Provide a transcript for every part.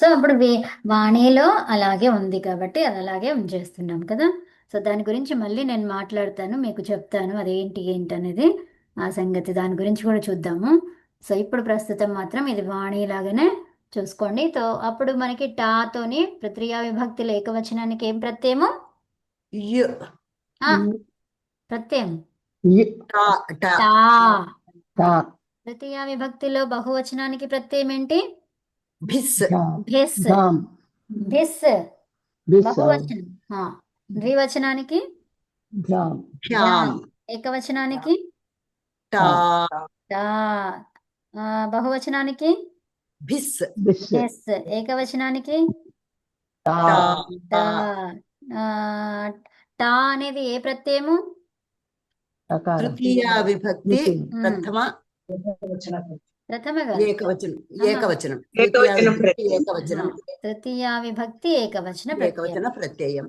So అప్పుడు వాణిలో అలాగే ఉంది కాబట్టి అది అలాగే ఉంచేస్తున్నాం కదా. సో దాని గురించి మళ్ళీ నేను మాట్లాడతాను, మీకు చెప్తాను అదేంటి ఏంటి అనేది, ఆ సంగతి దాని గురించి కూడా చూద్దాము. సో ఇప్పుడు ప్రస్తుతం మాత్రం ఇది వాణి లాగానే చూసుకోండి. తో అప్పుడు మనకి టాతోని తృతీయ విభక్తిలో ఏకవచనానికి ఏం ప్రత్యయము? యు ఆ ప్రత్యయం టా టా టా. టా. తృతీయ విభక్తిలో బహువచనానికి ప్రత్యయం ఏంటి? భిస్ భిస్. ధామ్. భిస్ భిస్. బహువచనం. ద్వివచనానికి ధామ్. భ్యాం ఏకవచనానికి టా టా. బహువచనానికి భిస్ భిస్. ఎస్. ఏకవచనానికి టా. టా. ఆ, టా అనేది ఏ ప్రత్యయము? టకారం. తృతీయ విభక్తి ప్రథమ ప్రథమ కాదు. ఏకవచనం ఆహా. ఏకవచనం తృతీయ విభక్తి ఏకవచనం తృతీయ విభక్తి ఏకవచన ఏకవచన ప్రత్యయం. ప్రత్యయం.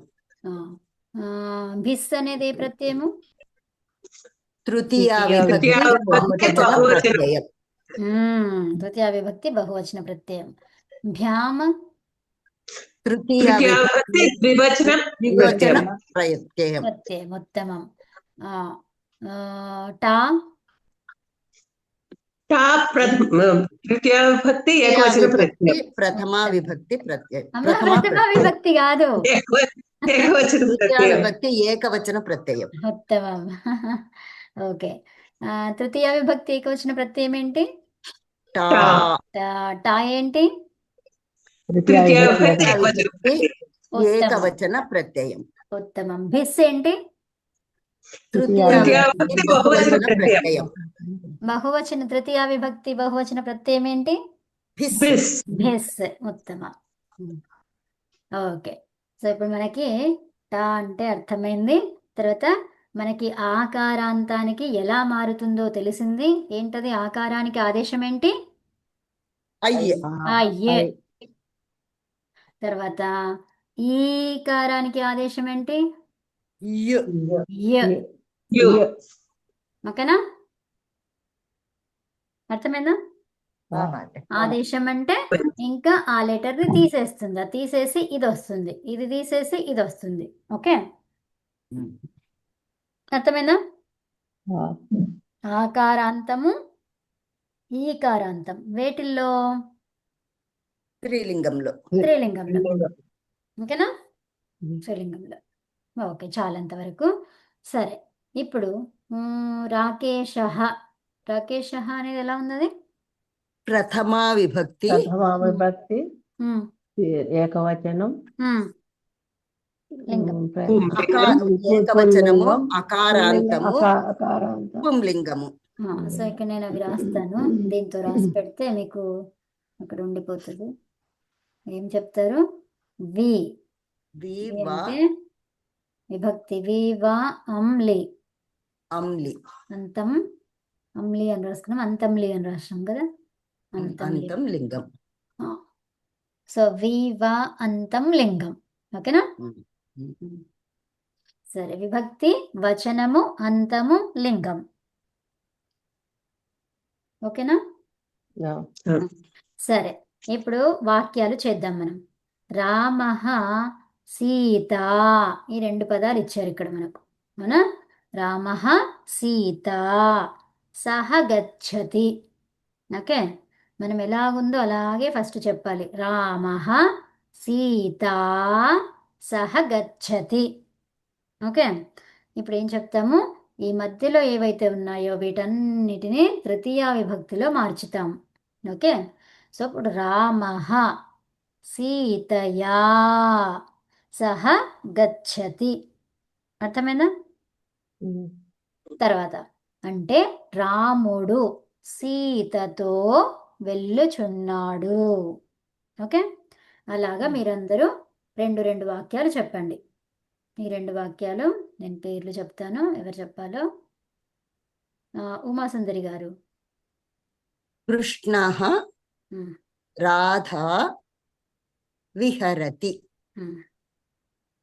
భిస్ అనేది ఏ ప్రత్యయము? తృతీయ విభక్తి బహువచన ప్రత్యయం. తృతీయ విభక్తి బహువచన ప్రత్యయం. భ్యామ తృతీయ విభక్తి ద్వివచన ద్వివచన ప్రత్యయం. ప్రత్యయం. ఉత్తమం. టా టా తృతీయ విభక్తి ఏకవచన ప్రత్యయం. ప్రథమ విభక్తి ప్రత్యయం. ప్రథమ విభక్తి కాదు, ఏకవచన తృతీయ ప్రత్యయం. విభక్తి ఏకవచన ప్రత్యయం. ఉత్తమం. ఓకే. తృతీయ విభక్తి ఏకవచన ప్రత్యయం ఏంటి? టా టా ఏంటి? తృతీయ విభక్తి తృతీయ ఏకవచన విభక్తి ప్రత్యయం. ఏకవచన ప్రత్యయం. ఉత్తమం. భిస్ ఏంటి? తృతీయ తృతీయ విభక్తి విభక్తి బహువచన బహువచన ప్రత్యయం. ప్రత్యయం. బహువచన తృతీయ విభక్తి బహువచన ప్రత్యయం ఏంటి? భిస్ భిస్. భిస్. ఉత్తమ. ఓకే. సో ఇప్పుడు మనకి టా అంటే అర్థమైంది. తర్వాత మనకి ఆకారాంతానికి ఎలా మారుతుందో తెలిసింది. ఏంటది? ఆకారానికి ఆదేశం ఏంటి? అయ్యే అయ్యే. తర్వాత ఈకారానికి ఆదేశం ఏంటి? యు య. యు. ఓకేనా? అర్థమైందా? ఆదేశం అంటే ఇంకా ఆ లెటర్ ని తీసేస్తుంది, అది తీసేసి ఇది వస్తుంది, ఇది తీసేసి ఇది వస్తుంది. ఓకే, అర్థమైందా? ఆకారాంతము ఈకారాంతం వేటిల్లో? స్త్రీలింగంలో. స్త్రీలింగంలో. ఓకేనా? స్త్రీలింగంలో. ఓకే, చాలంతవరకు. సరే, ఇప్పుడు రాకేశ. రాకేశ అనేది ఎలా ఉన్నది? ప్రథమ విభక్తి ప్రథమ విభక్తి ఏకవచనం. లింగం. ఏకవచనము అకారాంతము అకారాంతం పుంలింగము. సో ఇక్కడ నేను అవి రాస్తాను, దీంతో రాసి పెడితే మీకు అక్కడ ఉండిపోతుంది. ఏం చెప్తారు? వి అంటే విభక్తి. వి వా అంలి. అంలి అంతం అంలి అని రాసుకున్నాం, అంతంలి అని రాస్తాం కదా. అంతం లింగం. సో వి వా అంతం లింగం. ఓకేనా? సరే, విభక్తి వచనము అంతము లింగం. ఓకేనా? సరే, ఇప్పుడు వాక్యాలు చేద్దాం మనం. రామః సీత, ఈ రెండు పదాలు ఇచ్చారు ఇక్కడ మనకు, అవునా? రామః సీత సహ గచ్చతి. ఓకే, మనం ఎలాగుందో అలాగే ఫస్ట్ చెప్పాలి. రామః సీత సహ గచ్చతి. ఓకే, ఇప్పుడు ఏం చెప్తాము? ఈ మధ్యలో ఏవైతే ఉన్నాయో వీటన్నిటిని తృతీయ విభక్తిలో మార్చుతాం. ఓకే, సో ఇప్పుడు రామః సీతయా సహ గచ్చతి. అర్థమైందా? తర్వాత అంటే రాముడు సీతతో వెళ్ళుచున్నాడు. ఓకే, అలాగా మీరందరూ రెండు రెండు వాక్యాలు చెప్పండి. ఈ రెండు వాక్యాలు నేను పేర్లు చెప్తాను, ఎవరు చెప్పాలో. ఉమాసుందరి గారు. కృష్ణః రాధా విహరతి.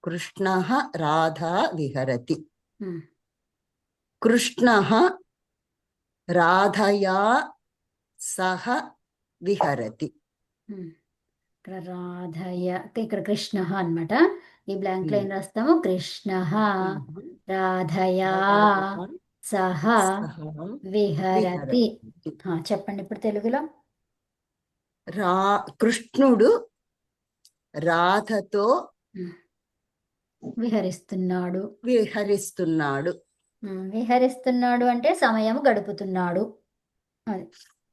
కృష్ణః రాధా విహరతి. కృష్ణః రాధయా సహ విహరతి. ఇక్కడ రాధయ, ఇక్కడ కృష్ణ అన్నమాట. ఈ బ్లాంక్ లో ఏం రాస్తాము? కృష్ణ రాధయా సహ విహరతి. చెప్పండి ఇప్పుడు తెలుగులో. కృష్ణుడు రాధతో విహరిస్తున్నాడు. విహరిస్తున్నాడు. విహరిస్తున్నాడు అంటే సమయం గడుపుతున్నాడు. అది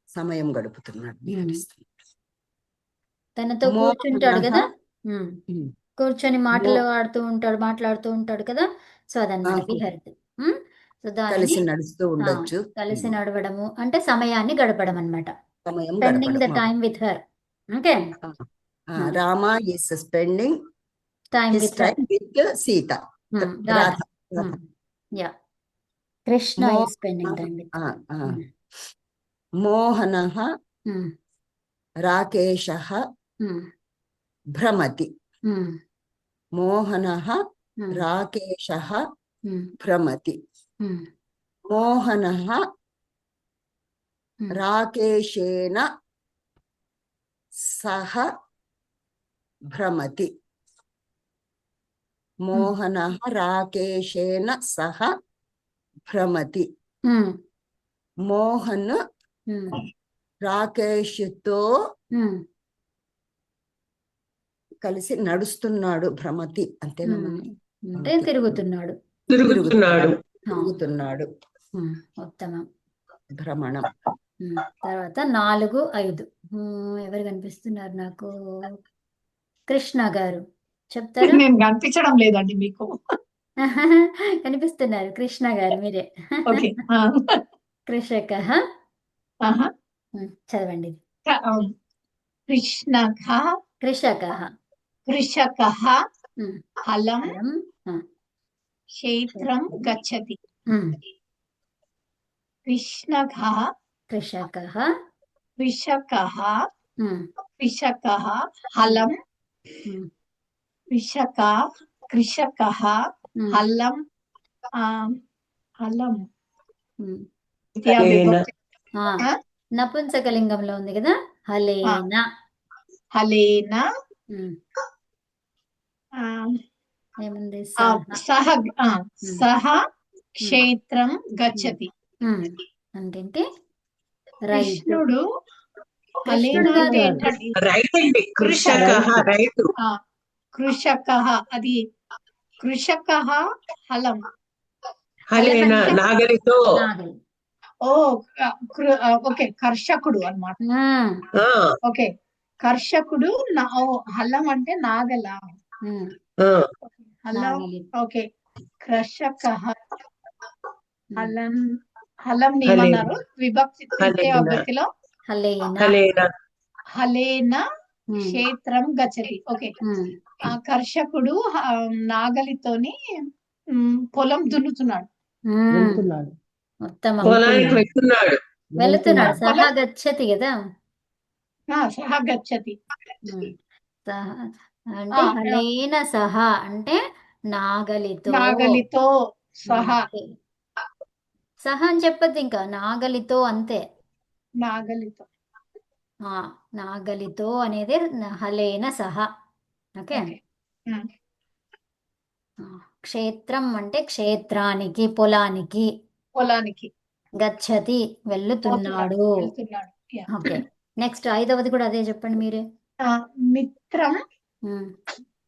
సమయం గడుపుతున్నాడు, విహరిస్తున్నాడు. తనతో కూర్చుంటాడు కదా, కూర్చొని మాటలు మో- మాట్లాడుతూ ఉంటాడు కదా. సో అదన్నమాట విహరతి. సో దానిని కలిసి నడుస్తూ ఉండొచ్చు. కలిసి నడవడము అంటే సమయాన్ని గడపడం అన్నమాట. సమయం స్పెండింగ్ ద గడపడం. Time with her. Okay, Rama is spending time his with her. Time with Sita. Radha. Radha. Yeah, Krishna మో- ఈస్ స్పెండింగ్ టైం విత్. మోహనః రాకేశః భ్రమతి. మోహనః రాకేశః భ్రమతి. మోహనః రాకేశేన సహ భ్రమతి. మోహనః రాకేశేన సహ భ్రమతి. మోహన్ రాకేష్తో కలిసి నడుస్తున్నాడు. భ్రమతి అంతేనా? అంటే తిరుగుతున్నాడు. తిరుగుతున్నాడు. ఉత్తమం. భ్రమణం. తర్వాత 4, 5 ఎవరు కనిపిస్తున్నారు నాకు? కృష్ణ గారు చెప్తారా? నేను కనిపించడం లేదండి మీకు. కనిపిస్తున్నారు కృష్ణ గారు, మీరే. ఓకే. కృషక చదవండి. కృషక హలం క్షేత్రం గచ్చతి. కృషక హలం కృషక హలం హలం నపుంసకలింగంలో ఉంది కదా, హలేనా. హలేనా ఏముంది? సహ క్షేత్రం గచ్చతి. అంటే కృష్ణుడు హలేనా అంటే ఏంటండి? రైట్ అండి. కృషక అది కృషక హలం. హలేనా నాగలితో. ఓకే, కర్షకుడు అన్నమాట. ఓకే, కర్షకుడు. హలం అంటే నాగల. హలం. ఓకే, కర్షక హలం. హలం ఏమన్నారు? విభక్తి తృతీయ విభక్తిలో హలేనా క్షేత్రం గచ్చతి. ఓకే, ఆ కర్షకుడు నాగలితోని పొలం దున్నుతున్నాడు. పొలానికి వెళుతున్నాడు. సహా గచ్చతి కదా. సహ గచ్చతి అంటే హలేన సహా అంటే నాగలితో సహా. సహా అని చెప్పద్దు, ఇంకా నాగలితో అంతే. నాగలితో అనేది హలేన సహా. ఓకే. క్షేత్రం అంటే క్షేత్రానికి, పొలానికి. గచ్చతి వెళ్తున్నాడు. ఓకే, నెక్స్ట్ 5వది కూడా అదే చెప్పండి మీరే.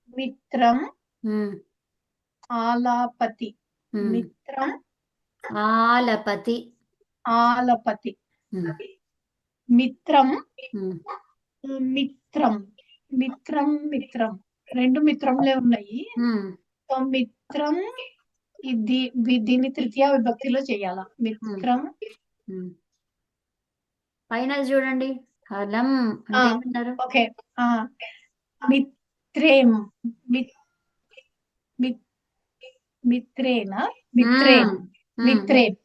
మిత్రం ఆలాపతి. మిత్రం ఆలపతి. మిత్రం రెండు మిత్రంలే ఉన్నాయి. సో మిత్రం దీన్ని తృతీయ విభక్తిలో చేయాలా? మిత్రం. పైన చూడండి, హలం అంటే ఏమన్నారు? ఓకే, మిత్రేం మిత్రేన మిత్రేన్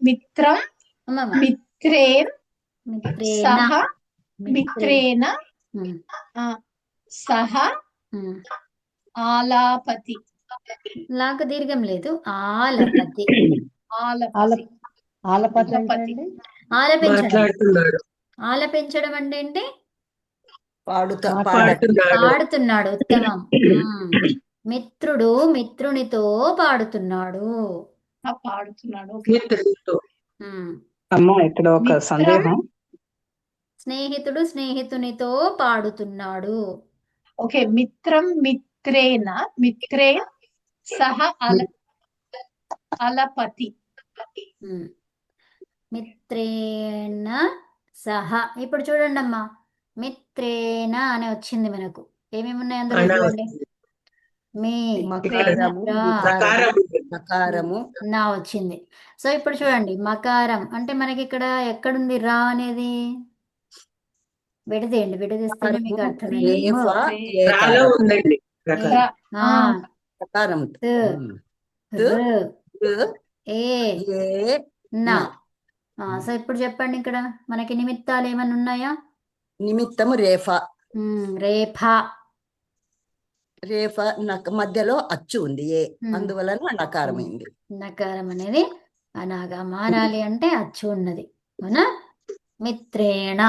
మిత్రం మిత్రేన్ సహ మిత్రేన సహ ఆలాపతి. లాగా దీర్ఘం లేదు, ఆలపతి. ఆలపించడం. ఆలపించడం అంటే ఏంటి? పాడట పాడుతున్నాడు పాడుతున్నాడు. ఉత్తమం. మిత్రుడు మిత్రునితో పాడుతున్నాడు. పాడుతున్నాడు. ఓకే. మిత్రుడితో. ఉమ్. అమ్మ ఇక్కడ ఒక మిత్రం సందేహం. స్నేహితుడు స్నేహితునితో పాడుతున్నాడు. ఓకే. మిత్రం మిత్రేణ మిత్రే సహ అలపతి. ఉమ్. మిత్రేణ సహ. ఇప్పుడు చూడండి అమ్మా, మిత్రేణ అని వచ్చింది మనకు. ఏమేమి ఉన్నాయి అందులో అనా చూడండి. వచ్చింది. మీ మకారము రా, మకారం ఉంది. మకారము నా వచ్చింది. సో ఇప్పుడు చూడండి, మకారం అంటే మనకి ఇక్కడ ఎక్కడుంది రా అనేది? విడదీయండి, విడదీస్తేనే మీకు అర్థమైంది. రేఫ రే- రాలో ఏకారం ఉందండి రకారం. ఆ, మకారం త్, త్, ర్, ర్, ఏ, ఏ నా. నా. సో ఇప్పుడు చెప్పండి, ఇక్కడ మనకి నిమిత్తాలు ఏమైనా ఉన్నాయా? నిమిత్తము రేఫ. రేఫ. రేఫ మధ్యలో అచ్చు ఉంది ఏ, ఉమ్. అందువలన నకారమైంది. నకారం అనేది అలాగా మారాలి అంటే అచ్చు ఉన్నది, అవునా? మిత్రేణ.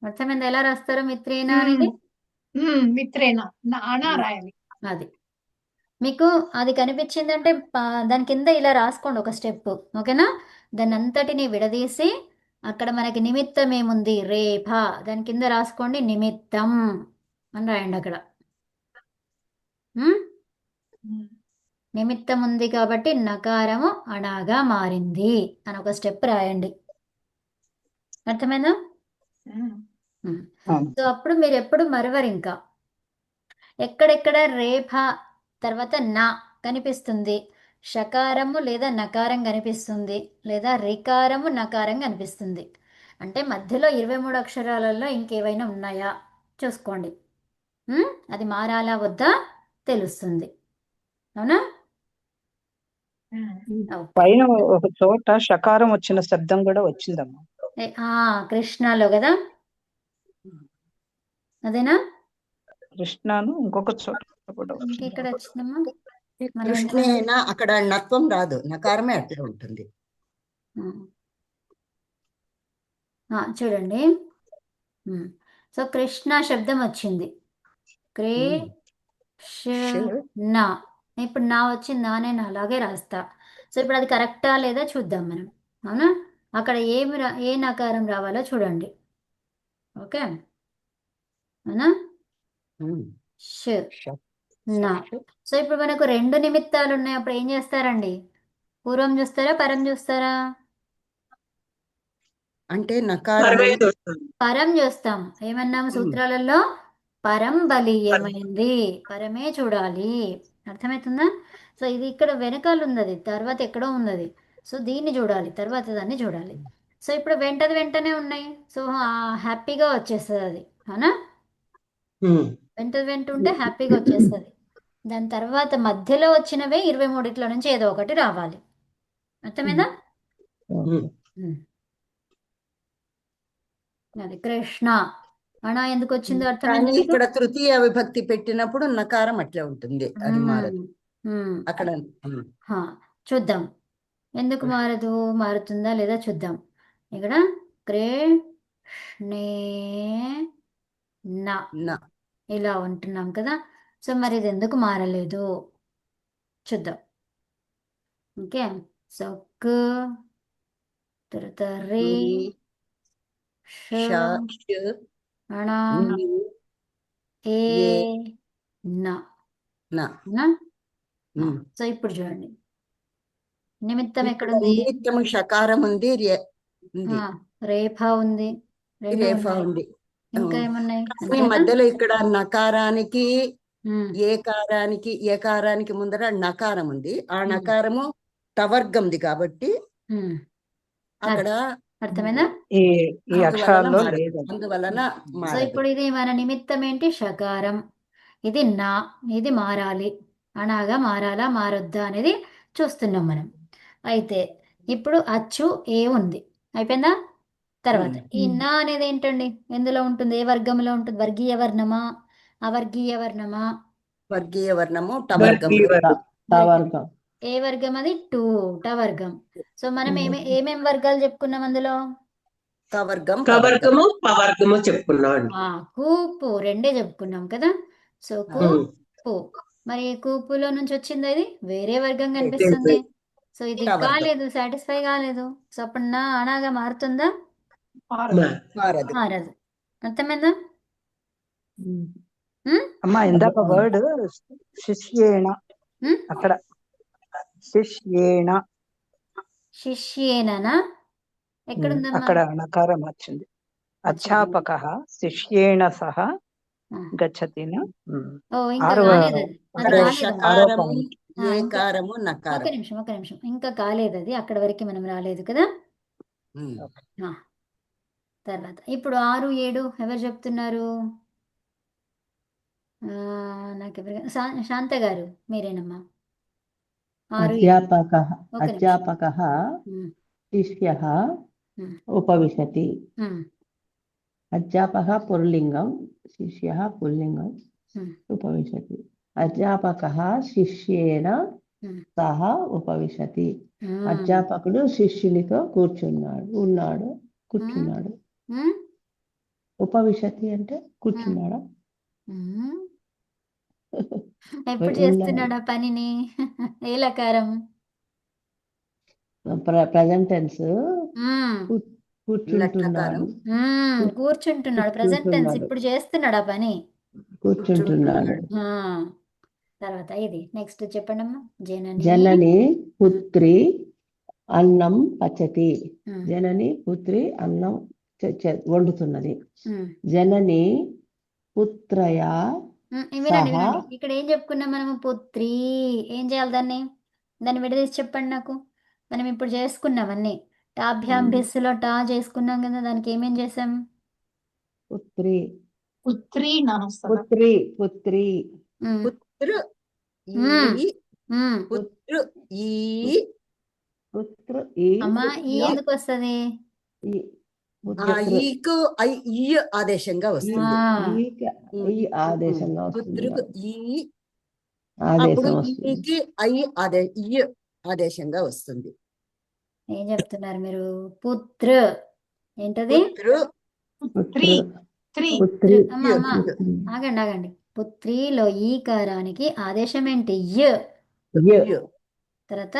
అర్థమైంది ఎలా రాస్తారు మిత్రేణ అనేది? మిత్రేణ అనా రాయాలి. అది మీకు అది కనిపించిందంటే దాని కింద ఇలా రాసుకోండి ఒక స్టెప్, ఓకేనా? దాన్ని అంతటిని విడదీసి అక్కడ మనకి నిమిత్తం ఏముంది, రేఫ, దాని కింద రాసుకోండి నిమిత్తం అని రాయండి అక్కడ. ఉమ్? నిమిత్తం ఉంది కాబట్టి నకారము అణాగా మారింది అని ఒక స్టెప్ రాయండి. అర్థమైందా? సో అప్పుడు మీరు ఎప్పుడు మరవరు. ఇంకా ఎక్కడెక్కడ రేఫ తర్వాత నా కనిపిస్తుంది, షకారము లేదా నకారం కనిపిస్తుంది, లేదా రికారము నకారం కనిపిస్తుంది అంటే మధ్యలో 23 అక్షరాలలో ఇంకేవైనా ఉన్నాయా చూసుకోండి. అది మారాలా వద్దా తెలుస్తుంది, అవునా? ఓకే. పైన ఒక చోట షకారం వచ్చిన శబ్దం కూడా వచ్చిందమ్మా. కృష్ణలో కదా, అదేనా? కృష్ణను ఇంకొక చోట కూడా వచ్చింది. ఇంకెక్కడ వచ్చిందమ్మా? మన కృష్ణేన అక్కడ నత్వం రాదు, నకారమే అట్లా ఉంటుంది. చూడండి. సో కృష్ణ శబ్దం వచ్చింది, కృష్ణ. ఇప్పుడు నా వచ్చిందా నేను అలాగే రాస్తా. సో ఇప్పుడు అది కరెక్టా లేదా చూద్దాం మనం, అవునా? అక్కడ ఏ నకారం రావాలో చూడండి, ఓకే? అవునా? ష్, నా. సో ఇప్పుడు మనకు 2 నిమిత్తాలు ఉన్నాయి. అప్పుడు ఏం చేస్తారండి? పూర్వం చూస్తారా పరం చూస్తారా? అంటే పరమే నకారం చూస్తాం. పరం చూస్తాం. ఏమన్నాము సూత్రాలలో? పరం బలీయమైంది, పరమే చూడాలి. అర్థమవుతుందా? సో ఇది ఇక్కడ వెనకాల ఉన్నది, తర్వాత ఎక్కడో ఉన్నది. సో దీన్ని చూడాలి, తర్వాత దాన్ని చూడాలి. సో ఇప్పుడు వెంటనే ఉన్నాయి. సో హ్యాపీగా వచ్చేస్తుంది అది, అవునా? వెంట ఉంటే హ్యాపీగా వచ్చేస్తుంది. దాని తర్వాత మధ్యలో వచ్చినవే 23 నుంచి ఏదో ఒకటి రావాలి. అర్థమైందా? అది కృష్ణ అనా ఎందుకు వచ్చిందో కానీ అర్థమైంది మీకు? ఇక్కడ తృతీయ విభక్తి పెట్టినప్పుడు నకారం అట్లే ఉంటుంది, అది మారదు అక్కడ. చూద్దాం ఎందుకు మారదు, మారుతుందా లేదా చూద్దాం. ఇక్కడ కృష్ణే నా ఇలా ఉంటున్నాం కదా. సో మరి ఇది ఎందుకు మారలేదు చూద్దాం. ఓకే, సో క తర్వాత రే అణా ఏ నా. సో ఇప్పుడు చూడండి నిమిత్తం ఎక్కడుంది? నిమిత్తము షకారం ఉంది, రేఫ ఉంది, రేఫ ఉంది. ఇంకా ఏమున్నాయి? కానీ మధ్యలో ఇక్కడ నకారానికి ఏకారానికి ముందర నకారం ఉంది. ఆ నకారము తవర్గంది కాబట్టి అక్కడ అర్థమైందా? ఈ అక్షరాల్లో అందువలన సో ఇప్పుడు ఇది మన నిమిత్తం ఏంటి? షకారం. ఇది నా, ఇది మారాలి, అనగా మారాలా మారొద్దా అనేది చూస్తున్నాం మనం. అయితే ఇప్పుడు అచ్చు ఏ ఉంది, అయిపోయిందా? తర్వాత ఈ నా అనేది ఏంటండి, ఎందులో ఉంటుంది? ఏ వర్గంలో ఉంటుంది? వర్గీయ వర్ణమా అవర్గీయ వర్ణమా? వర్గీయ వర్ణము టవర్గం. ఏ వర్గం అది? 2 ట వర్గం. సో మనం ఏమేం వర్గాలు చెప్పుకున్నాం అందులో? కవర్గం పవర్గం కవర్గము పవర్గము చెప్పుకున్నాడు. కూపు రెండే చెప్పుకున్నాం కదా. సో ఉమ్. కూపు, మరి కూపులో నుంచి వచ్చింది అది వేరే వర్గం కనిపిస్తుంది. సో ఇది టవర్గం. కాలేదు, సాటిస్ఫై కాలేదు. సో అప్పుడు నా అనాగా మారుతుందా? మారదు. మారదు. అర్థమైందా? అమ్మా ఇందాక వర్డ్ శిష్యేణ ఉమ్? అక్కడ శిష్యేణ శిష్యేననా? ఎక్కడుందమ్మా? అక్కడ నకారం వచ్చింది. అధ్యాపక శిష్యేణ సహ ఆ. గచ్చతిన. ఓ ఇంకా ఆరవ కాలేదు అది. అది అక్కడ కాలేదమ్మా. షకారము point. ఇంకా ఏకారము ఒక నకారం. నిమిషం, ఒక నిమిషం, ఇంకా కాలేదు అది. అక్కడ వరకు మనం రాలేదు కదా. ఉమ్. ఆ, తర్వాత ఇప్పుడు 6, 7 ఎవరు చెప్తున్నారు? నాకు ఎవరు, శాంత గారు మీరేనమ్మా. 6, 7 అధ్యాపకः ఒక నిమిషం. అధ్యాపకः ఉమ్, శిష్యः ఉమ్, ఉపవిశతి. ఉమ్, అధ్యాపకः పుల్లింగం, శిష్యः పుల్లింగం ఉమ్, ఉపవిశతి. అధ్యాపకः శిష్యేన ఉమ్, సహ ఉపవిశతి. ఉమ్, అధ్యాపకుడు శిష్యునితో కూర్చున్నాడు. ఉమ్, ఉపవిశతి అంటే కూర్చున్నాడా? ఉమ్. ఎప్పుడు ఉన్నాడు. చేస్తున్నాడు ఆ పనిని? ఏ లకారం? ప్రజెంట్ టెన్స్ ఉమ్, కూర్చుంటున్నాడు. కూర్చుంటున్నాడు. Present tense. ఇప్పుడు చేస్తున్నాడు ఆ పని. కూర్చుంటున్నాడు. ఆ, తర్వాత ఇది నెక్స్ట్ చెప్పండమ్మా. జనని. జనని పుత్రి అన్నం పచతి. ఉమ్, జనని పుత్రి అన్నం వండుతున్నది. ఉమ్, జనని పుత్రయా వినండి సహా వినండి. ఇక్కడ ఏం చెప్పుకున్నాం మనము? పుత్రి. ఏం చేయాలి దాన్ని విడదీసి చెప్పండి నాకు. మనం ఇప్పుడు చేసుకున్నాం అన్ని. టాభ్యాం భిస్సులో టా చేసుకున్నాం కదా. దానికి ఏమేం చేసాం? పుత్రి పుత్రి నాస్తదా పుత్రి పుత్రి ఉమ్, పుత్రు ఉమ్, ఈ ఉమ్. పుత్రు ఈ పుత్రు ఈ అమ్మా ఈ ఎందుకు వస్తుంది? ఈ ఆ పుత్రు ఈకు ఐ ఈ ఆదేశంగా వస్తుంది. ఈ ఆదేశంగా పుత్రుకు వస్తుంది. ఈ అప్పుడు ఆదేశం వస్తుంది. ఈకి ఐ ఈ ఆదేశంగా వస్తుంది. ఏం చెప్తున్నారు మీరు? పుత్ర ఏంటది? పుత్రు పుత్రి త్రి పుత్రి అమ్మా అమ్మా పుత్రి ఆగండి. పుత్రిలో ఈ కారానికి ఆదేశం ఏంటి? య. య. తర్వాత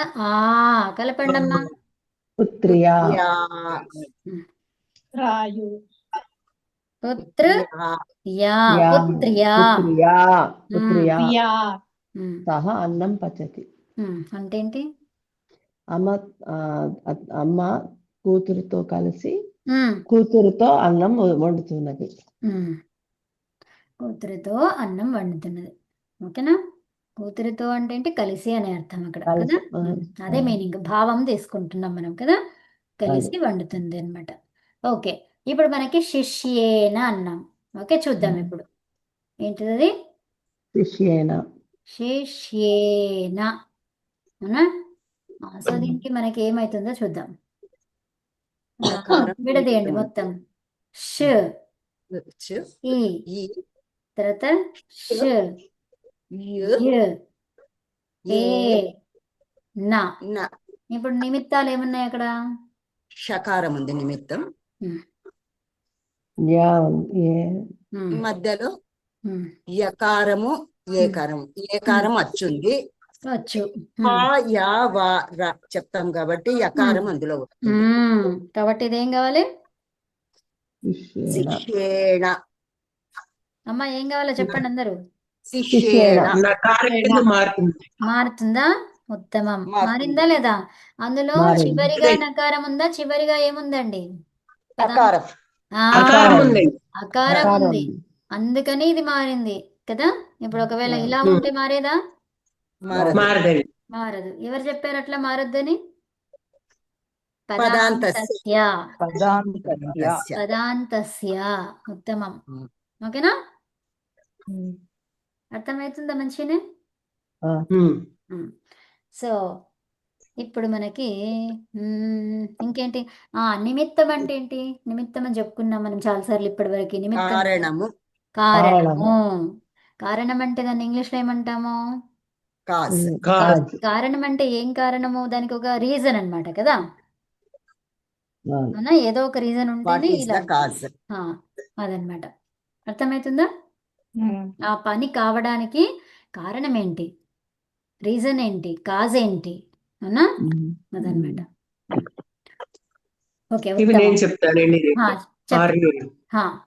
కలపండమ్మా. పుత్ర్యా యా రాయు పుత్ర యా. యా. పుత్ర్యా. పుత్ర్యా ప్రియా సహ అన్నం పచతి. అంటే ఏంటి? అమ్మ కూతురుతో కలిసి కూతురుతో అన్నం వండుతున్నది. కూతురితో అన్నం వండుతున్నది. ఓకేనా? కూతురితో అంటే ఏంటి? కలిసి అనే అర్థం అక్కడ కలిసి, కదా. అదే మీనింగ్, భావం తీసుకుంటున్నాం మనం కదా. కలిసి అదే. వండుతుంది అనమాట. ఓకే, ఇప్పుడు మనకి శిష్యేన అన్నాం. ఓకే, చూద్దాం ఇప్పుడు ఏంటిది అది? శిష్యేన. శిష్యేన. అవునా? సో దీనికి మనకి ఏమైతుందో చూద్దాం. విడదీయండి మొత్తం. ష్ ఈ ఈ తర్వాత ష్ యు య ఏ ఏ నా. న. ఇప్పుడు నిమిత్తాలు ఏమున్నాయి అక్కడ? షకారం ఉంది నిమిత్తం. యా ఏ మధ్యలో యకారము ఏకారం. ఏకారం అచ్చుంది. వచ్చు. హా యా వా రా చెప్తాం కాబట్టి యకారం అందులో వస్తుంది. కాబట్టి ఇదేం కావాలి? శిష్యేన. శిష్యేణ అమ్మ ఏం కావాలో చెప్పండి అందరూ. శిష్యేణ నకారం కింద మారుతుంది. మారుతుందా? ఉత్తమం. మారుతుంది. మారిందా లేదా? అందులో మారింది. చివరిగా నకారం ఉందా? చివరిగా ఏముందండి? అకారం. అకారం ఉంది. అకారం అకారం ఉంది. ఉంది. అందుకని ఇది మారింది కదా. ఇప్పుడు ఒకవేళ ఇలా ఉంటే మారేదా? మారదు. మారదండి. మారదు. ఎవరు చెప్పారు అట్లా మారొద్దని? పదాంతస్య. పదాంతస్య. పదాంతస్య. పదాంతస్య. ఉత్తమం. ఓకేనా? అర్థమవుతుందా మంచిగానే? సో ఇప్పుడు మనకి ఇంకేంటి? నిమిత్తం అంటే ఏంటి? నిమిత్తం అని చెప్పుకున్నాం మనం చాలాసార్లు ఇప్పటి వరకు. నిమిత్తం కారణము. కారణము. కారణం అంటే దాన్ని ఇంగ్లీష్లో ఏమంటాము? కాజ్. కాజ్. కారణం అంటే ఏం కారణము? దానికి ఒక రీజన్ అన్నమాట కదా. అవును. అవునా? ఏదో ఒక రీజన్ వాట్ ఉంటేనే ఈస్ ఇలా ద కాజ్? ఆ, అదనమాట. అర్థమవుతుందా? ఆ పని కావడానికి కారణం ఏంటి, రీజన్ ఏంటి, కాజ్ ఏంటి, అవునా? అదనమాట. ఓకే, ఇవి ఉత్తమం. నేను చెప్తానండి ఆ, రేపు. చెప్పండి. 6, 7.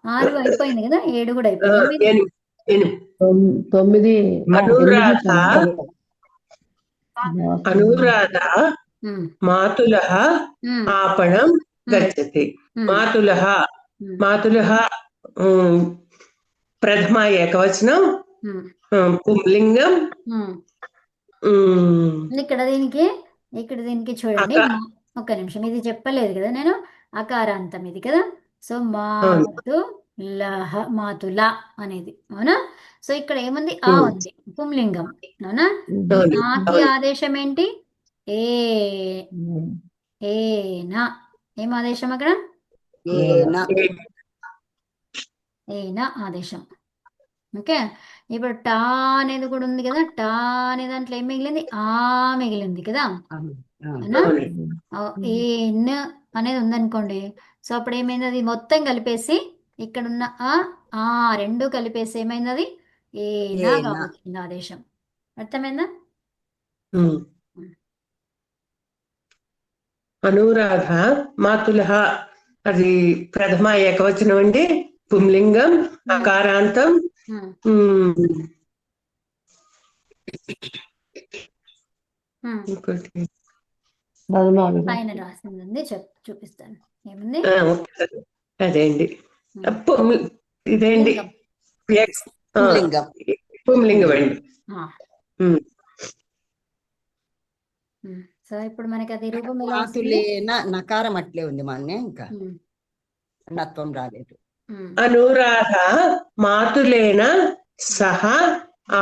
6 అయిపోయింది కదా, 7 కూడా అయిపోయింది. 8. 8. 9 అనురాధ మాతులు అనురాధ ఉమ్, మాతులః ఉమ్, आपणं ఉమ్, गच्छति. ఉమ్, మాతులః ఉమ్, మాతులః ప్రథమ ఏకవచనం, ఉమ్, పుంలింగం. ఉమ్. ఉమ్, ఇక్కడ దీనికి చూడండి. అక ఒక్క నిమిషం, ఇది చెప్పలేదు కదా నేను. అకారాంతం ఇది కదా. సో అవును. మాతుల అనేది, అవునా? సో ఇక్కడ ఏముంది, ఆ ఉమ్, ఉంది, పుంలింగం, అవునా? ఈ అవును ఆకి అవును. ఆదేశం ఏంటి? ఏ ఏనా. ఏం ఆదేశం అక్కడ? ఏన ఏనా ఆదేశం. ఓకే. ఇప్పుడు టా అనేది కూడా ఉంది కదా. టా అనే దాంట్లో ఏం మిగిలింది? ఆ మిగిలింది కదా, అవును, అవును. అవునా? అవును. ఏన్ అనేది ఉందనుకోండి. సో అప్పుడు ఏమైంది, అది మొత్తం కలిపేసి ఇక్కడున్న ఆ రెండు కలిపేసి ఏమైంది, అది ఏనాగా ఏన వచ్చింది ఆదేశం. అర్థమైందా? ఉమ్. అనురాధ మాతులః అది ప్రథమ ఏకవచనం అండి, పుంలింగం, అకారాంతం. ఉమ్, ఉమ్, ఉమ్. ఇంకోటి ప్రథమా పైన విభక్తి. రాసింది చూపిస్తాను. ఏముంది? అదే అండి. ఉమ్, ఇదేంటి లింగం. ఎక్స్ పుంలింగం. పుంలింగం అండి. ఆ, ఉమ్, సో ఇప్పుడు మనకి అది రూపం ఎలా వస్తుంది? మాతులేన నకారం అట్లే ఉంది మాన్నే, ఇంకా ఉమ్, నత్వం రాలేదు. ఉమ్, అనురాధ మాతులేన సహ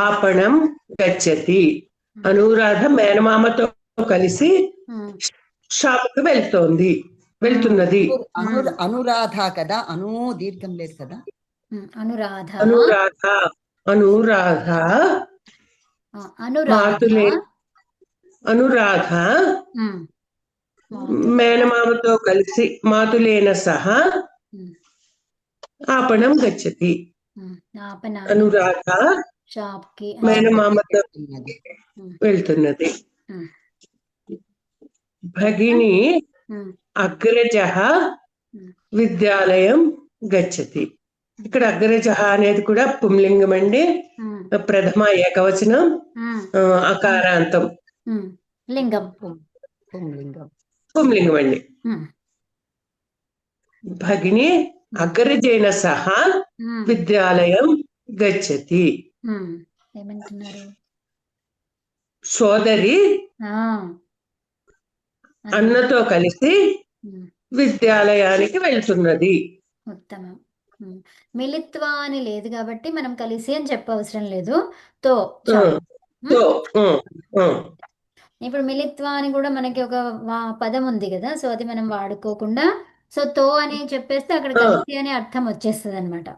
ఆపణం గచ్చతి. అనురాధ మేనమామతో కలిసి ఉమ్, షాపుకి వెళ్తున్నది. అనురాధ కదా, దీర్ఘం లేదు కదా. అనురాధ అనురాధ అనురాధ అనురాధ మాతులే అనురాధ ఉమ్, మాతులేన. మేనమామతో కలిసి మాతులేన సహా ఉమ్, ఆపణం గచ్చతి. ఆపనానికి అనురాధ షాప్కి మేనమామతో ఉన్నది. వెళ్తున్నది. ఉమ్, భగిని ఉమ్, అగ్రజః ఉమ్, విద్యాలయం గచ్చతి. ఇక్కడ అగ్రజః అనేది కూడా పుంలింగం అండి, ఉమ్, ప్రథమ ఏకవచనం, ఉమ్, అకారాంతం, ఉమ్. లింగం. పుంలింగం. పుంలింగం అండి. ఉమ్, భగిని అగ్రజేన సహా ఉమ్, విద్యాలయం గచ్చతి. ఉమ్. ఏమంటున్నారు? సోదరి ఆ, అన్నతో కలిసి ఉమ్, విద్యాలయానికి వెళ్తున్నది. ఉత్తమం. మిలిత్వా అని లేదు కాబట్టి మనం కలిసి అని చెప్పవసరం లేదు. తో చాలు. తో, ఇప్పుడు మిలిత్వా అని కూడా మనకి ఒక పదం ఉంది కదా. సో అది మనం వాడుకోకుండా సో తో అని చెప్పేస్తే అక్కడ కలిసి అనే అర్థం వచ్చేస్తుంది అనమాట.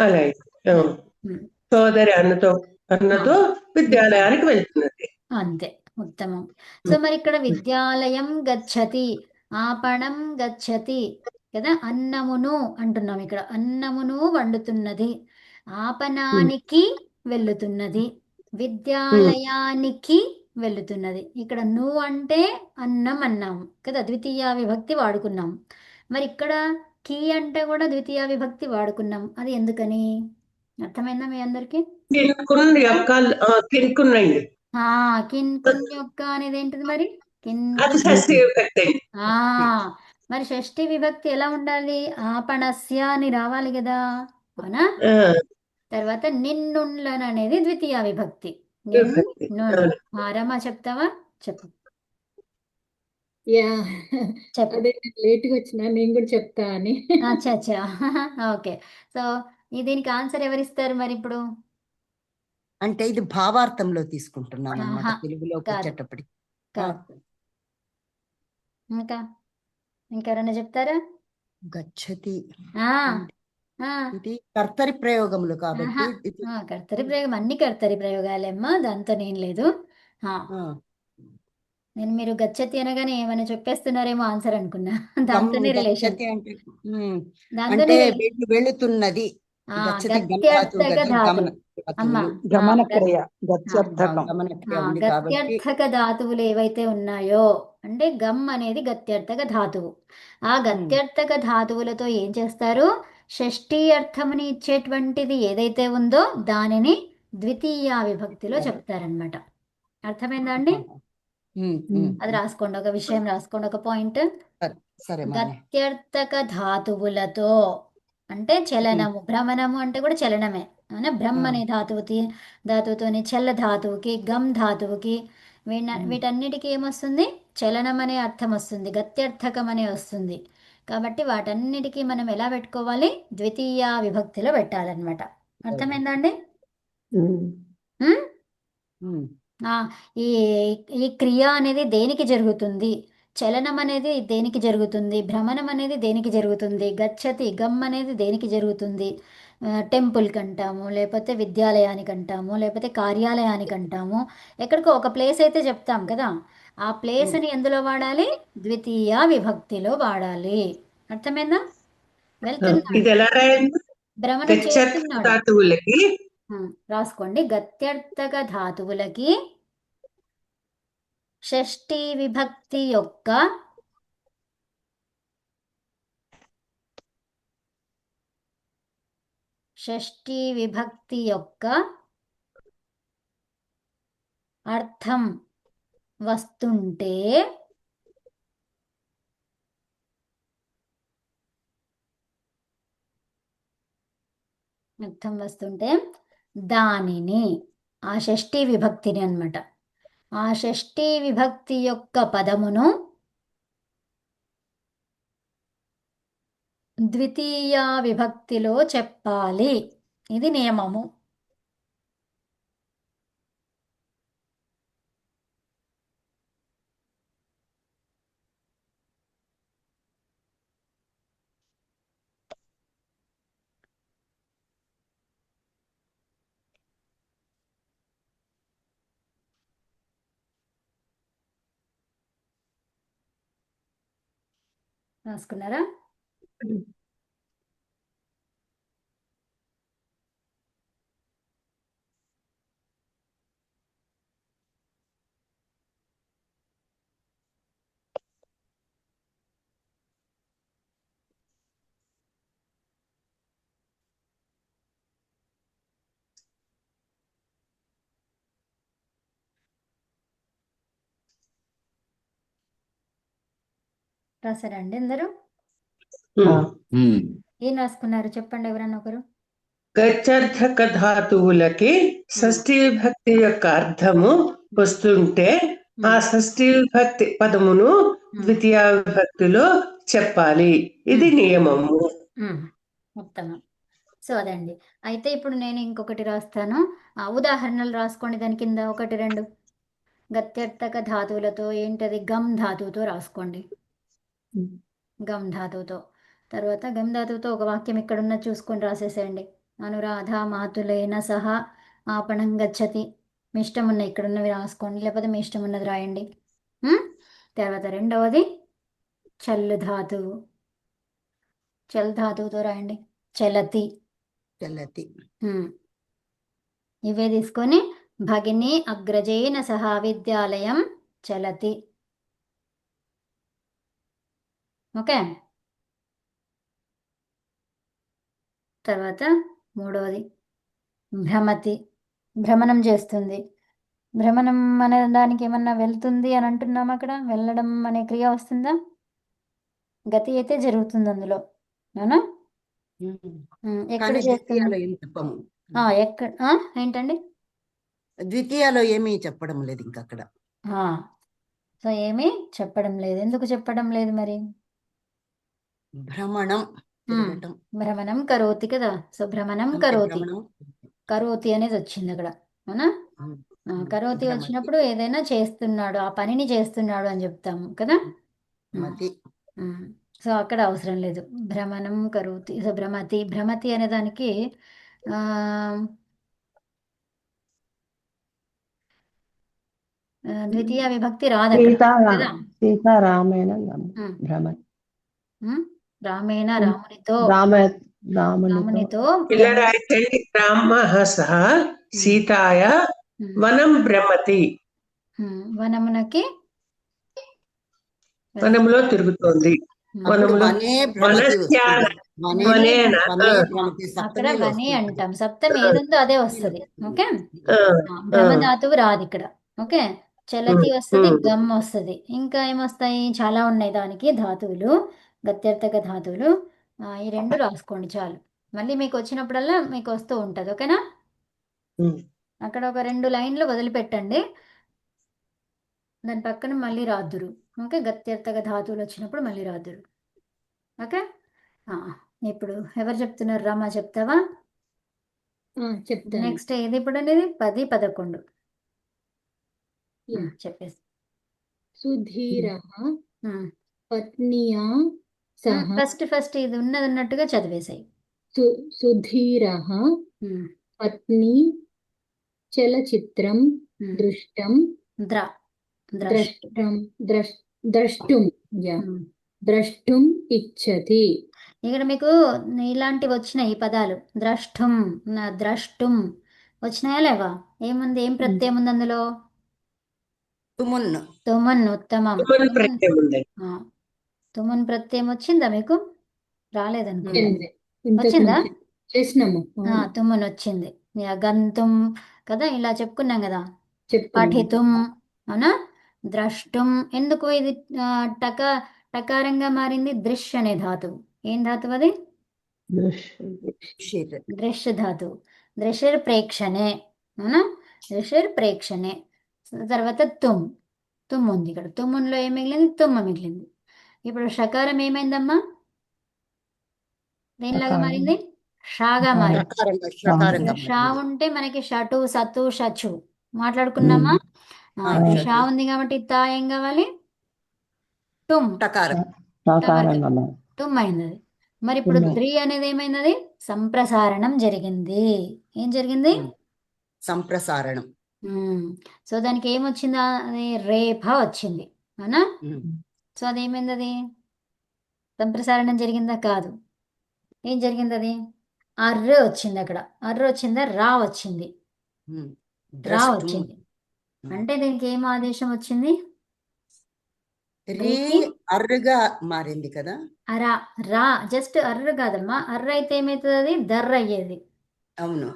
అలాగే సోదరి అన్నతో విద్యాలయానికి వెళ్తున్నది. అంతే, ఉత్తమం. సో మరి ఇక్కడ విద్యాలయం గచ్చతి, ఆపణం గచ్చతి కదా. అన్నమును అంటున్నాం, ఇక్కడ అన్నమును వండుతున్నది, ఆపణానికి వెళ్ళుతున్నది, విద్యాలయానికి వెళ్ళుతున్నది. ఇక్కడ నువ్వు అంటే అన్నం అన్నాము కదా, ద్వితీయ విభక్తి వాడుకున్నాం. మరి ఇక్కడ కి అంటే కూడా ద్వితీయ విభక్తి వాడుకున్నాం. అది ఎందుకని? అర్థమైందా మీ అందరికి? కిన్కున్నండి. కిన్ యొక్క అనేది ఏంటిది మరి? అది షష్ఠీ విభక్తి. మరి షష్ఠీ విభక్తి ఎలా ఉండాలి? ఆపణస్య అని రావాలి కదా, అవునా? తర్వాత నిన్నుండ్లను అనేది ద్వితీయ విభక్తి. రమ చెప్తావా? చెప్పు. చెప్పు. అదే లేట్గా వచ్చినా నేను కూడా చెప్తా అని. అచ్చా ఓకే. సో దీనికి ఆన్సర్ ఎవరిస్తారు మరి ఇప్పుడు? అంటే ఇది భావార్థంలో తీసుకుంటున్నాం అన్నమాట, తెలుగులోకి కాదు వచ్చేటప్పటికి. కాదు. ఇంకా ఇంకెవరైనా చెప్తారా? గచ్చతి ఇది ఇది కర్తరి ప్రయోగములు కాబట్టి కర్తరి ప్రయోగం, అన్ని కర్తరి ప్రయోగాలేమ్మా, దాంతో నేను లేదు. నేను మీరు గచ్చతి అనగానే ఏమైనా చెప్పేస్తున్నారేమో ఆన్సర్ అనుకున్నా. గమ్ దాంతోనే రిలేషన్, గచ్చతి అంటే దాంతోనే అంటే వెళుతున్నది. గచ్చతి గమ్ ధాతువు గత్యర్థక కదా, ధాతువు. గమన అమ్మ ధాతువులు. గమన గత్ క్రియ ఆ, గత్యర్థకం. గమన క్రియ ఉంది కాబట్టి గత్యర్థక ధాతువులు ఏవైతే ఉన్నాయో, అంటే గమ్ అనేది గత్యర్థక ధాతువు. ఆ గత్యర్థక ధాతువులతో ఏం చేస్తారు? షష్ఠీ అర్థముని ఇచ్చేటువంటిది ఏదైతే ఉందో దానిని ద్వితీయ విభక్తిలో చెప్తారనమాట. అర్థమైందా అండి? అది రాసుకోండి, ఒక విషయం రాసుకోండి, ఒక పాయింట్. సరే సరే మానే. గత్యర్థక ధాతువులతో అంటే చలనము, భ్రమణము అంటే కూడా చలనమే. అవునా? బ్రహ్మ అనే ధాతువుతోని చల్ల ధాతువుకి, గమ్ ధాతువుకి, వీటన్నిటికీ ఏమొస్తుంది? చలనం అనే అర్థం వస్తుంది, గత్యర్థకం అనే వస్తుంది. కాబట్టి వాటన్నిటికీ మనం ఎలా పెట్టుకోవాలి? ద్వితీయ విభక్తిలో పెట్టాలన్నమాట. అర్థమైందా అండి? ఉమ్. ఉమ్? ఆ, ఈ ఈ క్రియ అనేది దేనికి జరుగుతుంది? చలనం అనేది దేనికి జరుగుతుంది? భ్రమణం అనేది దేనికి జరుగుతుంది? గచ్చతి, గమ్ అనేది దేనికి జరుగుతుంది? టెంపుల్కి అంటాము, లేకపోతే విద్యాలయానికి అంటాము, లేకపోతే కార్యాలయానికి అంటాము. ఎక్కడికో ఒక ప్లేస్ అయితే చెప్తాం కదా, ఆ ప్లేస్ని ఎందులో వాడాలి? ద్వితీయ విభక్తిలో వాడాలి. అర్థమైందా? వెళ్తున్నాడు, ఇది ఎలా రాయాలి? భ్రమణం గచ్చత్ చేస్తున్నాడు. ధాతువులకి రాసుకోండి, గత్యర్థక ధాతువులకి షష్ఠీ విభక్తి యొక్క అర్థం వస్తుంటే దానిని, ఆ షష్ఠీ విభక్తిని అన్నమాట, ఆ షష్ఠీ విభక్తి యొక్క పదమును ద్వితీయ విభక్తిలో చెప్పాలి. ఇది నియమము. రాసుకున్నారా? రాసారా అండి అందరూ? ఏం రాసుకున్నారు చెప్పండి, ఎవరన్నా ఒకరు. గచ్చర్థక ధాతువులకి షష్ఠీ విభక్తి యొక్క అర్థము వస్తుంటే ఆ షష్ఠీ విభక్తి పదమును ద్వితీయ విభక్తిలో చెప్పాలి. ఇది నియమము. ఉత్తమం. సో అదండి. అయితే ఇప్పుడు నేను ఇంకొకటి రాస్తాను, ఉదాహరణలు రాసుకోండి దాని కింద, 1, 2. గత్యర్థక ధాతువులతో ఏంటది? గమ్ ధాతువుతో రాసుకోండి, గమ్ ధాతువుతో. తర్వాత గమ్ ధాతువుతో ఒక వాక్యం ఇక్కడున్న చూసుకొని రాసేసేయండి. అనురాధ మాతులైన సహా ఆపణం గచ్చతి. మీ ఇష్టం ఉన్న ఇక్కడున్నవి రాసుకోండి, లేకపోతే మీ ఇష్టం ఉన్నది రాయండి. తర్వాత రెండవది చల్లు ధాతువు, చల్ ధాతువుతో రాయండి, చలతి. చల్లతి. ఇవే తీసుకొని భగిని అగ్రజేన సహా విద్యాలయం చలతి. ఓకే. తర్వాత మూడవది భ్రమతి, భ్రమణం చేస్తుంది. భ్రమణం అనే దానికి ఏమన్నా వెళ్తుంది అని అంటున్నాం, అక్కడ వెళ్ళడం అనే క్రియ వస్తుందా? గతి అయితే జరుగుతుంది అందులో, అవునా? ఎక్కడ కానీ చేస్తుంది? ద్వితీయాలో ఏం చెప్పము. ఎక్కడ ఏంటండి? ద్వితీయాలో ఏమీ చెప్పడం లేదు ఇంకా అక్కడ. సో ఏమీ చెప్పడం లేదు. ఎందుకు చెప్పడం లేదు మరి? భ్రమణం తిరగటం. భ్రమణం కరోతి కదా, సో భ్రమణం అంతే, కరోతి, భ్రమణం. కరోతి అనేది వచ్చింది అక్కడ, అవునా? కరోతి భ్రమతి. వచ్చినప్పుడు ఏదైనా చేస్తున్నాడు, ఆ పనిని చేస్తున్నాడు అని చెప్తాము కదా. భ్రమతి. సో అక్కడ అవసరం లేదు, భ్రమణం కరోతి. సో భ్రమతి, భ్రమతి అనే దానికి ద్వితీయ విభక్తి రాదు అక్కడ కదా. సీతారామేణ ఉమ్, భ్రమతి. రామేణ రామునితో రామునితో రామునితో ఇలా భ్రమ- రాయండి. రామః సహ ఉమ్, సీతాయ ఉమ్, వనం భ్రమతి. వనమునకి వనంలో వెళ్తుంది. తిరుగుతోంది. ఉమ్, అప్పుడు వనంలో వనే భ్రమతి వనస్య వస్తుంది. వనే వనేన వనే భ్రమతి అక్కడ సప్తమిలో వనే వస్తుంది. అంటాం, సప్తమి ఏదుందో అదే వస్తుంది. ఓకే, ఆ, భ్రమ ఆ, ధాతువు రాదు ఇక్కడ. ఓకే, చలతి ఉమ్, వస్తుంది, ఉమ్. గమ్ వస్తుంది, ఇంకా ఏమొస్తాయి, చాలా ఉన్నాయి దానికి ధాతువులు, గత్యర్థక ధాతువులు. ఈ రెండు రాసుకోండి చాలు. మళ్ళీ మీకు వచ్చినప్పుడల్లా మీకు వస్తూ ఉంటుంది. ఓకేనా, ఉమ్. అక్కడ ఒక 2 లైన్లు వదిలిపెట్టండి, దాని పక్కన మళ్ళీ రాద్దురు. ఓకే, గత్యర్థక ధాతువులు వచ్చినప్పుడు మళ్ళీ రాద్దురు. ఓకే, ఆ, ఇప్పుడు ఎవరు చెప్తున్నారు? రామా చెప్తావా? చెప్తాను. నెక్స్ట్ ఏది ఇప్పుడు అనేది 10, 11. యా. చెప్పేసి సుధీరః పత్న్యా సహ ఫస్ట్ ఇది ఉన్నది ఉన్నట్టుగా చదివేసాయి. సుధీరః పత్ని చలచిత్రం దృష్టం ద్ర ద్రష్టం ద్రష్టుం యా ద్రష్టుం ఇచ్చతి. ఇక్కడ మీకు ఇలాంటివి వచ్చినాయి ఈ పదాలు, ద్రష్టుం ద్రష్టుం వచ్చినాయా లేవా? ఏముంది, ఏం ప్రత్యయం ఉంది అందులో? తుమున్ తుమన్, ఉత్తమం. తుమన్ ప్రత్యయం ఉందండి. తుమన్ ప్రత్యయం వచ్చిందా మీకు? రాలేదనుకో, ఇంతకు వచ్చిందా? ముందు చేసినాము. తుమన్ వచ్చింది. గంతుం కదా, ఇలా చెప్పుకున్నాం కదా. చెప్పుకున్నాము. పఠితుం, అవునా? ద్రష్టుం, ఎందుకు ఇది టకారంగా మారింది? దృష్ అనే ధాతువు. ఏం ధాతువు అది? దృష్ ధాతువు. దృషర్ ప్రేక్షణే, అవునా? దృషర్ ప్రేక్షణే. తర్వాత తుమ్ ఉంది ఇక్కడ. తుమ్ములో ఏం మిగిలింది? తుమ్మ మిగిలింది. ఇప్పుడు షకారం ఏమైందమ్మా? దేనిలాగా మారింది? షాగా మారింది. షకారంగా షా మారింది. ఉంటే మనకి షటు, సతు, షచు మాట్లాడుకున్నామా? ఇప్పుడు షా ఉంది కాబట్టి తా ఏం కావాలి? టుమ్. టకారం. టుమ్ అయింది అది. మరి ఇప్పుడు ద్రి అనేది ఏమైంది? సంప్రసారణం జరిగింది. ఏం జరిగింది? సంప్రసారణం. సో దానికి ఏమొచ్చిందా? అది రేఫ వచ్చింది, అవునా? సో అదేమైంది? అది సంప్రసారణం జరిగిందా? కాదు. ఏం జరిగింది? అది అర్ర వచ్చింది. అక్కడ అర్ర వచ్చిందా? రా వచ్చింది. రా వచ్చింది అంటే దీనికి ఏం ఆదేశం వచ్చింది? రీ అర్రగా మారింది కదా. అరా, రా జస్ట్ అర్ర కాదమ్మా. అర్ర అయితే ఏమవుతుంది? అది దర్ర అయ్యేది. అవును,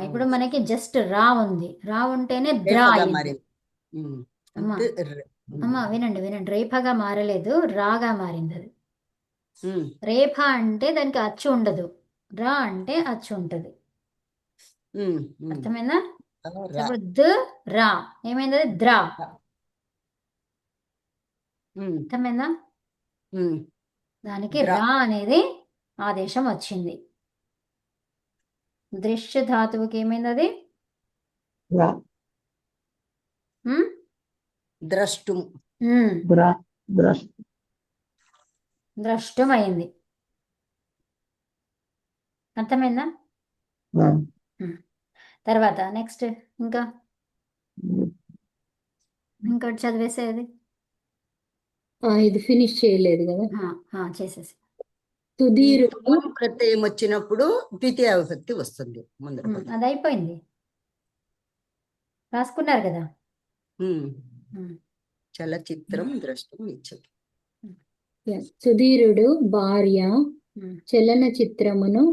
ఇప్పుడు మనకి జస్ట్ రా ఉంది. రా ఉంటేనే ద్రా రేఫగా అయ్యింది. మారింది. అమ్మా వినండి, రేఫగా మారలేదు, రాగా మారింది. అది రేఫ అంటే దానికి అచ్చు ఉండదు, రా అంటే అచ్చు ఉంటది. అర్థమైందా? ఇప్పుడు రా ఏమైంది? అది ద్రా. అర్థమైందా? దానికి రా అనేది ఆదేశం వచ్చింది. దృశ్య ధాతువుకి ఏమైంది? అది ద్రష్టుం. ద్రష్టం అయింది. అర్థమైందా? తర్వాత నెక్స్ట్ ఇంకోటి చదివేసేది. ఇది ఫినిష్ చేయలేదు కదా. చేసేసి సుధీరుడు ప్రత్యయం వచ్చినప్పుడు ద్వితీయ విభక్తి వస్తుంది ముందర. అది అయిపోయింది, రాసుకున్నారు కదా. చలచిత్రం ద్రష్టం ఇచ్చతి. సుధీరుడు భార్య చలనచిత్రమును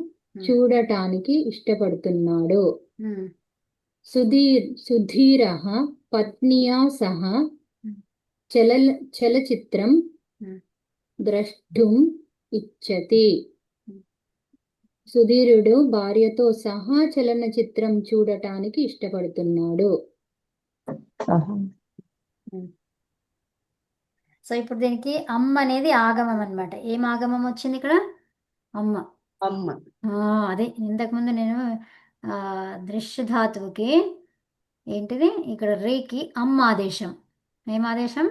చూడటానికి ఇష్టపడుతున్నాడు. సుధీరః పత్నియా సహ చలచిత్రం ద్రష్టుం ఇచ్చతి. సుధీరుడు భార్యతో సహా చలనచిత్రం చూడటానికి ఇష్టపడుతున్నాడు. సో ఇప్పుడు దీనికి అమ్మ అనేది ఆగమం అన్నమాట. ఏం ఆగమం వచ్చింది ఇక్కడ? అమ్మ. అదే ఇంతకుముందు నేను దృశ్య ధాతువుకి ఏంటిది, ఇక్కడ రేకి అమ్మ ఆదేశం. ఏం ఆదేశం?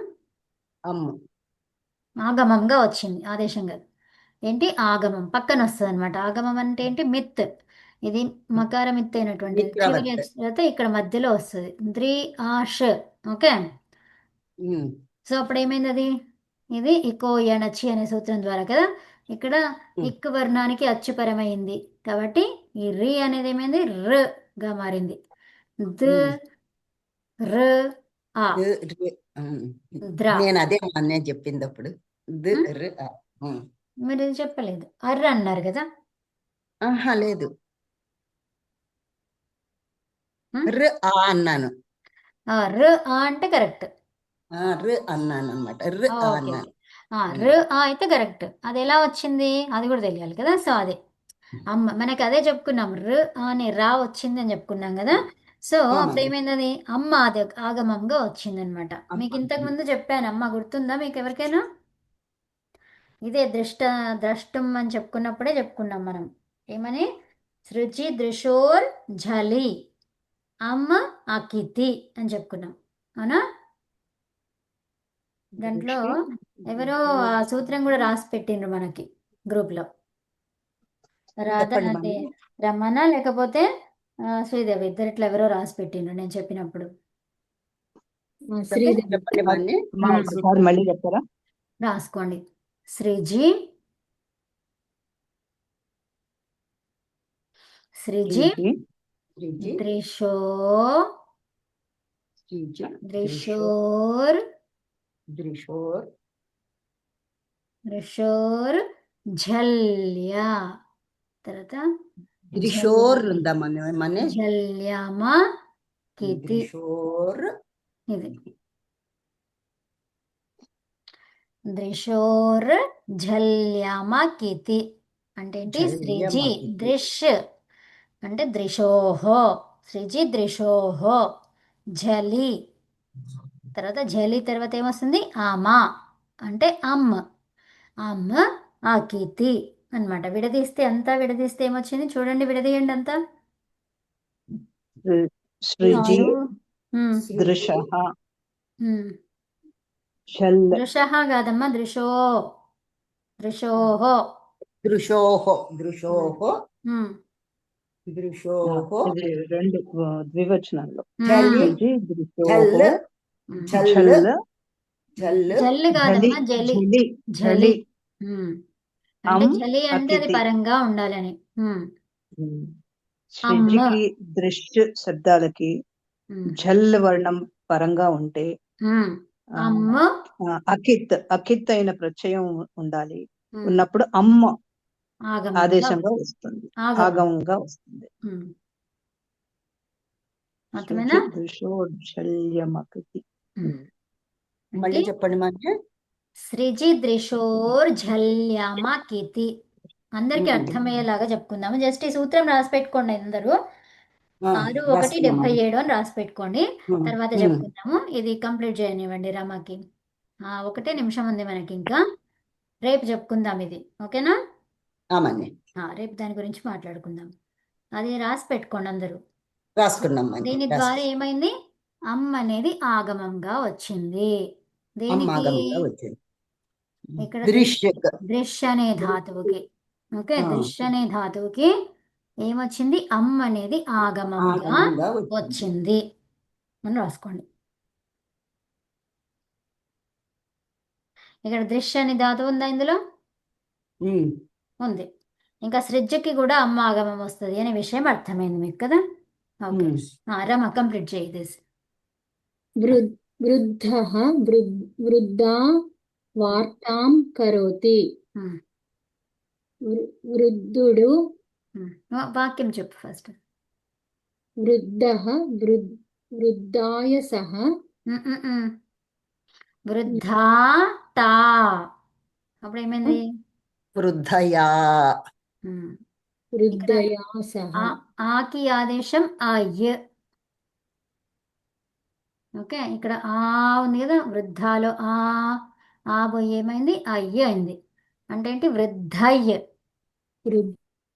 ఆగమంగా వచ్చింది, ఆదేశం కాదు. ఏంటి? ఆగమం పక్కన వస్తుంది అనమాట. ఆగమం అంటే ఏంటి? మిత్. ఇది మకార మిత్ అయినటువంటిది. చివరి తర్వాత ఇక్కడ మధ్యలో వస్తుంది ద్రి ఆష్. ఓకే, ఉమ్, సో అప్పుడు ఏమైంది అది? ఇది ఇకో ఎణచి అనే సూత్రం ద్వారా కదా. ఇక్కడ ఉమ్, ఇక్ వర్ణానికి అచ్చుపరమైంది కాబట్టి ఈ రి అనేది ఏమైంది? ర్ గా మారింది. The um. ర ఆ ఉమ్. ద్ర. నేను అదే అన్నే చెప్పింది అప్పుడు. ఉమ్, ఉమ్. మీరు ఇది చెప్పలేదు, అర్ర అన్నారు కదా. ఆహా లేదు, ఉమ్, అన్నాను. ర ఆ అంటే కరెక్ట్. అన్నాను అనమాట. ఓకే అన్నాను. ఓకే. ర ఆ అయితే కరెక్ట్. అది ఎలా వచ్చింది అది కూడా తెలియాలి కదా. సో అదే అమ్మ, మనకి అదే చెప్పుకున్నాం, ర అనే రా వచ్చింది అని చెప్పుకున్నాం కదా. సో అప్పుడు అవునండి. ఏమైంది? అది అమ్మ అది ఆగమంగా వచ్చింది అనమాట. మీకు ఇంతకు ముందు చెప్పాను, అమ్మ గుర్తుందా మీకు ఎవరికైనా? ఇదే ద్రష్టం అని చెప్పుకున్నప్పుడే చెప్పుకున్నాం మనం. ఏమని? సృజి దృశోర్ ఝలి అమ్మ అకితి అని చెప్పుకున్నాం, అవునా? దాంట్లో ఎవరో ఆ సూత్రం కూడా రాసి పెట్టిండ్రు మనకి గ్రూప్లో. రాధ చెప్పండి అంటే మమ్మీ. రమణ లేకపోతే శ్రీదేవి, ఇద్దరిట్లో ఎవరో రాసి పెట్టిండ్రు నేను చెప్పినప్పుడు. శ్రీదేవి. చెప్పండి మమ్మీ. అమ్మా, ఒకసారి మళ్ళీ చెప్తారా? రాసుకోండి. సృజి సృజి శ్రీజి శ్రీజి దృశో శ్రీజి దృశోర్ దృశోర్ దృశోర్ ఝల్యా. తర్వాత దృశోర్ ఉందా మన ఝల్యామ కితి. దృశోర్. ఇది దృశోర్ ఝల్యామ కితి అంటే ఏంటి? శ్రీజి ఝల్యమకితి. దృశ్ అంటే దృశోహో, శ్రీజి దృశోహో ఝలి. తర్వాత ఝలి తర్వాత ఏమొస్తుంది? ఆమా అంటే అమ్మ, అమ్మ ఆకితి అన్నమాట. విడదీస్తే అంతా విడదీస్తే ఏమొచ్చింది చూడండి, విడదీయండి అంతా. శ్రీజి ఆరు. ఉమ్, దృశః ఉమ్. ఝల్ దృశః కాదమ్మా, దృశోహో. దృశోహో దృశోహో ఉమ్, దృశోహో ఇది రెండు ద్వివచనాల్లో. ఝలి శ్రీజి ఝల్ దృశోహో ఉమ్. ఝల్ ఝల్ ఝల్ జల్లి ఝలి కాదమ్మా, జలి. ఝలి ఝలి. ఝలి ఉమ్. అంటే అమ్ ఝలి అంటే అది అకితి. పరంగా ఉండాలని. ఉమ్. అమ్మ. శ్రీజికి దృశ్ శబ్దాలకి ఉమ్. ఝల్ వర్ణం పరంగా ఉంటే ఉమ్. ఆ, అమ్మ. అకిత్ అయిన ప్రత్యయం ఉండాలి. ఉమ్. ఉన్నప్పుడు అమ్మ ఆగమంగా ఆదేశంగా వస్తుంది, ఆగమం. ఆగమంగా వస్తుంది. ఉమ్. శ్రుచి అర్థమేనా? దృశోజ్జల్యమకితి. ఉమ్. మళ్ళీ అంటే చెప్పండి మమ్మీ. సృజి దృశోర్ ఝల్యామ కితి. అందరికి అర్థమయ్యేలాగా చెప్పుకుందాము. జస్ట్ ఈ సూత్రం రాసి పెట్టుకోండి అందరూ. 6:1:77 అని రాసి పెట్టుకోండి. తర్వాత చెప్పుకుందాము. ఇది కంప్లీట్ చేయనివ్వండి రమాకి. 1 నిమిషం ఉంది మనకి ఇంకా. రేపు చెప్పుకుందాం ఇది, ఓకేనా? ఆమని రేపు దాని గురించి మాట్లాడుకుందాం. అది రాసి పెట్టుకోండి అందరూ. రాసుకున్నాం మమ్మీ. దీని ద్వారా ఏమైంది? అమ్మ అనేది ఆగమంగా వచ్చింది. దేనికి? అమ్మాగంగా వచ్చింది. ఇక్కడ దృశ్య దృశ్ అనే ధాతువుకి. ఓకే, దృశ్ అనే ధాతువుకి ఏమొచ్చింది? అమ్మ అనేది ఆగమంగా ఆగమంగా వచ్చింది. వచ్చింది అని రాసుకోండి. ఇక్కడ దృశ్ అనే ధాతువు ఉందా ఇందులో? ఉంది. ఇంకా సృజ్యకి కూడా అమ్మ ఆగమం వస్తుంది అనే విషయం అర్థమైంది మీకు కదా. ఓకే, రమ కంప్లీట్ చేయి దిస్. వృద్ధః వృద్ధా వార్తాం కరోతి. వృద్ధుడు వాక్యం చెప్పు ఫస్ట్. వృద్ధః వృద్ధాయ సహ. వృద్ధా టా. అప్పుడు ఏమైంది? వృద్ధయా. వృద్ధయా సహ. ఆకి ఆదేశం అయ్య. ఓకే, ఇక్కడ ఆ ఉంది కదా, వృద్ధాలో ఆ పోయి ఏమైంది? అయ్య అయింది. అంటే ఏంటి? వృద్ధయ్య.